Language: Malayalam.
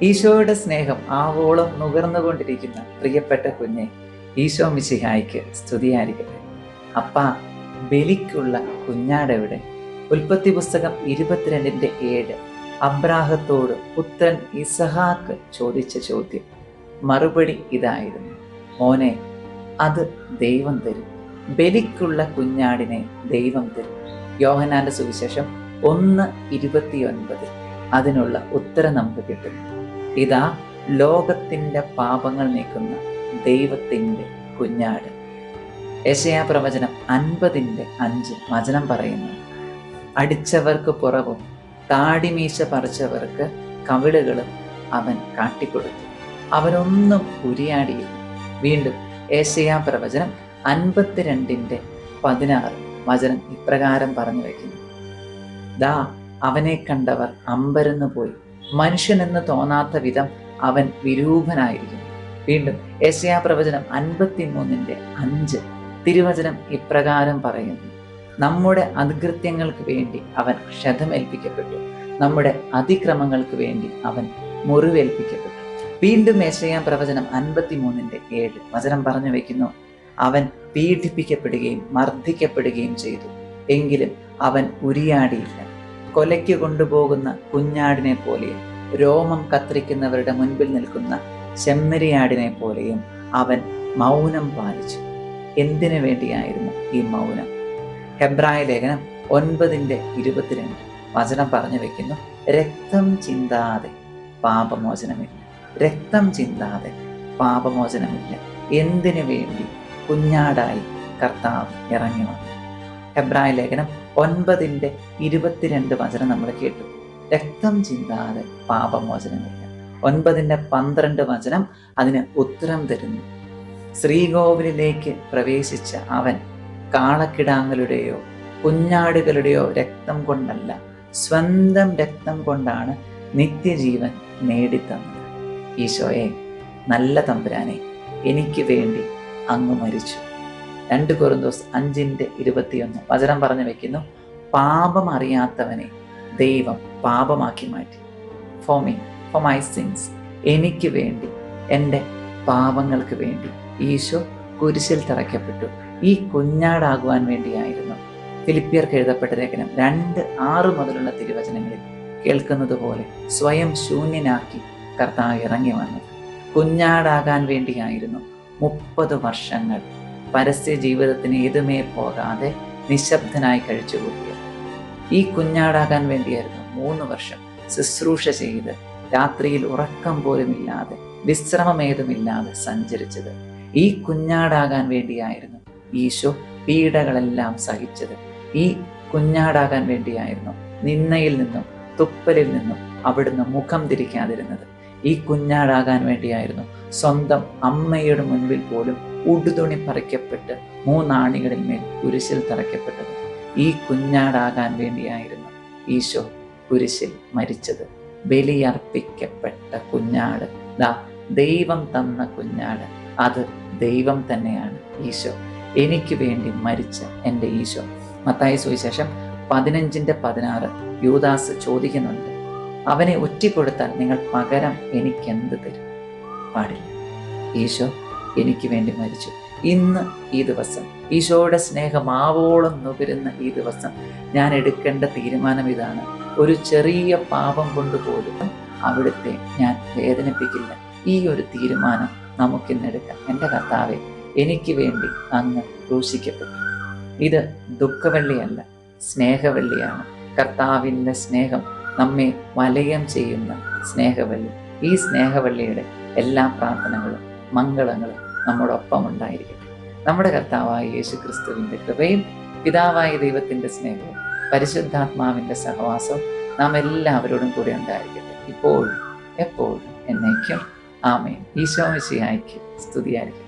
ഈശോയുടെ സ്നേഹം ആവോളം നുകർന്നുകൊണ്ടിരിക്കുന്ന പ്രിയപ്പെട്ട കുഞ്ഞെ, ഈശോ മിശിഹായ്ക്ക് സ്തുതിയായിരിക്കട്ടെ. അപ്പാ, ബലിക്കുള്ള കുഞ്ഞാടെവിടെ? ഉൽപ്പത്തി പുസ്തകം 22:7 അബ്രാഹത്തോട് പുത്രൻ ഇസഹാക്ക് ചോദിച്ച ചോദ്യം, മറുപടി ഇതായിരുന്നു: മോനെ, അത് ദൈവം തരും. ബലിക്കുള്ള കുഞ്ഞാടിനെ ദൈവം തരും. യോഹന്നാന്റെ സുവിശേഷം 1:29 അതിനുള്ള ഉത്തരം നമുക്ക് കിട്ടുന്നു. ഇതാ ലോകത്തിൻ്റെ പാപങ്ങൾ നീക്കുന്ന ദൈവത്തിൻ്റെ കുഞ്ഞാട്. യെശയ്യാ പ്രവചനം 50:5 വചനം പറയുന്നു: അടിച്ചവർക്ക് പുറവും താടിമീശ പറിച്ചവർക്ക് കവിളുകളും അവൻ കാട്ടിക്കൊടുത്തു, അവനൊന്നും ഉരിയാടിയില്ല. വീണ്ടും യെശയ്യാ പ്രവചനം 52:16 വചനം ഇപ്രകാരം പറഞ്ഞു വയ്ക്കുന്നു: ദാ അവനെ കണ്ടവർ അമ്പരന്ന് പോയി, മനുഷ്യനെന്ന് തോന്നാത്ത വിധം അവൻ വിരൂപനായിരിക്കുന്നു. വീണ്ടും യെശയ്യാ പ്രവചനം 53:5 തിരുവചനം ഇപ്രകാരം പറയുന്നു: നമ്മുടെ അകൃത്യങ്ങൾക്ക് വേണ്ടി അവൻ ക്ഷതമേൽപ്പിക്കപ്പെട്ടു, നമ്മുടെ അതിക്രമങ്ങൾക്ക് വേണ്ടി അവൻ മുറിവേൽപ്പിക്കപ്പെട്ടു. വീണ്ടും യെശയ്യാ പ്രവചനം 53:7 വചനം പറഞ്ഞു വയ്ക്കുന്നു: അവൻ പീഡിപ്പിക്കപ്പെടുകയും മർദ്ദിക്കപ്പെടുകയും ചെയ്തു, എങ്കിലും അവൻ ഉരിയാടിയില്ല. കൊലയ്ക്ക് കൊണ്ടുപോകുന്ന കുഞ്ഞാടിനെ പോലെയും രോമം കത്രിക്കുന്നവരുടെ മുൻപിൽ നിൽക്കുന്ന ചെമ്മരിയാടിനെ പോലെയും അവൻ മൗനം പാലിച്ചു. എന്തിനു വേണ്ടിയായിരുന്നു ഈ മൗനം? ഹെബ്രായ ലേഖനം 9:22 വചനം പറഞ്ഞു വെക്കുന്നു: രക്തം ചിന്താതെ പാപമോചനമില്ല. രക്തം ചിന്താതെ പാപമോചനമില്ല. എന്തിനു വേണ്ടി? കുഞ്ഞാടായി കർത്താവ് ഇറങ്ങി വന്നു. ഹെബ്രായ ലേഖനം 9:22 വചനം നമ്മൾ കേട്ടു. രക്തം ചിന്താതെ പാപമോചനമില്ല. 9:12 വചനം അതിന് ഉത്തരം തരുന്നു: ശ്രീകോവിലേക്ക് പ്രവേശിച്ച അവൻ കാളക്കിടാങ്ങളുടെയോ കുഞ്ഞാടുകളുടെയോ രക്തം കൊണ്ടല്ല, സ്വന്തം രക്തം കൊണ്ടാണ് നിത്യജീവൻ നേടിത്തന്നത്. ഈശോയെ, നല്ല തമ്പുരാനെ, എനിക്ക് വേണ്ടി അങ്ങ് മരിച്ചു. 2 കൊരിന്തോസ് 5:21 വചനം പറഞ്ഞു വെക്കുന്നു: പാപം അറിയാത്തവനെ ദൈവം പാപമാക്കി മാറ്റി. For me, for my since, എനിക്ക് വേണ്ടി, എൻ്റെ പാപങ്ങൾക്ക് വേണ്ടി ഈശോ കുരിശിൽ തറയ്ക്കപ്പെട്ടു. ഈ കുഞ്ഞാടാകുവാൻ വേണ്ടിയായിരുന്നു ഫിലിപ്പിയർക്ക് എഴുതപ്പെട്ട ലേഖനം 2:6 മുതലുള്ള തിരുവചനങ്ങളിൽ കേൾക്കുന്നത് പോലെ സ്വയം ശൂന്യനാക്കി കർത്താവ് ഇറങ്ങി വന്നത്. കുഞ്ഞാടാകാൻ വേണ്ടിയായിരുന്നു 30 വർഷങ്ങൾ പരസ്യ ജീവിതത്തിന് ഏതുമേ പോകാതെ നിശബ്ദനായി കഴിച്ചുകൂട്ടിയത്. ഈ കുഞ്ഞാടാകാൻ വേണ്ടിയായിരുന്നു 3 വർഷം ശുശ്രൂഷ ചെയ്ത് രാത്രിയിൽ ഉറക്കം പോലുമില്ലാതെ വിശ്രമമേതുമില്ലാതെ സഞ്ചരിച്ചത്. ഈ കുഞ്ഞാടാകാൻ വേണ്ടിയായിരുന്നു ഈശോ പീഡകളെല്ലാം സഹിച്ചത്. ഈ കുഞ്ഞാടാകാൻ വേണ്ടിയായിരുന്നു നിന്നയിൽ നിന്നും തുപ്പലിൽ നിന്നും അവിടുന്ന് മുഖം തിരിക്കാതിരുന്നത്. ഈ കുഞ്ഞാടാകാൻ വേണ്ടിയായിരുന്നു സ്വന്തം അമ്മയുടെ മുൻപിൽ പോലും ഉടുതുണി പറിക്കപ്പെട്ട് 3 ആണികളിൽ മേൽ കുരിശിൽ തറയ്ക്കപ്പെട്ടത്. ഈ കുഞ്ഞാടാകാൻ വേണ്ടിയായിരുന്നു ഈശോ കുരിശിൽ മരിച്ചത്. ബലിയർപ്പിക്കപ്പെട്ട കുഞ്ഞാട്, ദാ ദൈവം തന്ന കുഞ്ഞാട്, അത് ദൈവം തന്നെയാണ് ഈശോ. എനിക്ക് വേണ്ടി മരിച്ച എൻ്റെ ഈശോ. മത്തായി സുവിശേഷം 15:16 യൂദാസ് ചോദിക്കുന്നുണ്ട്: അവനെ ഒറ്റിക്കൊടുത്താൽ നിങ്ങൾ പകരം എനിക്കെന്ത് തരും? പാടില്ല. ഈശോ എനിക്ക് വേണ്ടി മരിച്ചു. ഇന്ന് ഈ ദിവസം, ഈശോയുടെ സ്നേഹം ആവോളം നുകരുന്ന ഈ ദിവസം, ഞാൻ എടുക്കേണ്ട തീരുമാനം ഇതാണ്: ഒരു ചെറിയ പാപം കൊണ്ടുപോലും അവിടുത്തെ ഞാൻ വേദനിപ്പിക്കില്ല. ഈ ഒരു തീരുമാനം നമുക്കിന്നെടുക്കാം. എൻ്റെ കർത്താവേ, എനിക്ക് വേണ്ടി അങ്ങ് ക്രൂശിക്കപ്പെട്ടു. ഇത് ദുഃഖവെള്ളിയല്ല, സ്നേഹവെള്ളിയാണ്. കർത്താവിൻ്റെ സ്നേഹം നമ്മെ വലയം ചെയ്യുന്ന സ്നേഹവെള്ളി. ഈ സ്നേഹവെള്ളിയുടെ എല്ലാ പ്രാർത്ഥനകളും മംഗളങ്ങളും നമ്മോടൊപ്പം ഉണ്ടായിരിക്കട്ടെ. നമ്മുടെ കർത്താവായ യേശു ക്രിസ്തുവിൻ്റെ കൃപയും പിതാവായ ദൈവത്തിൻ്റെ സ്നേഹവും പരിശുദ്ധാത്മാവിൻ്റെ സഹവാസവും നാം എല്ലാവരോടും കൂടെ ഉണ്ടായിരിക്കട്ടെ, ഇപ്പോഴും എപ്പോഴും എന്നേക്കും. ആമേൻ. ഈശോ മിശിഹായ്ക്ക് സ്തുതിയായിരിക്കട്ടെ.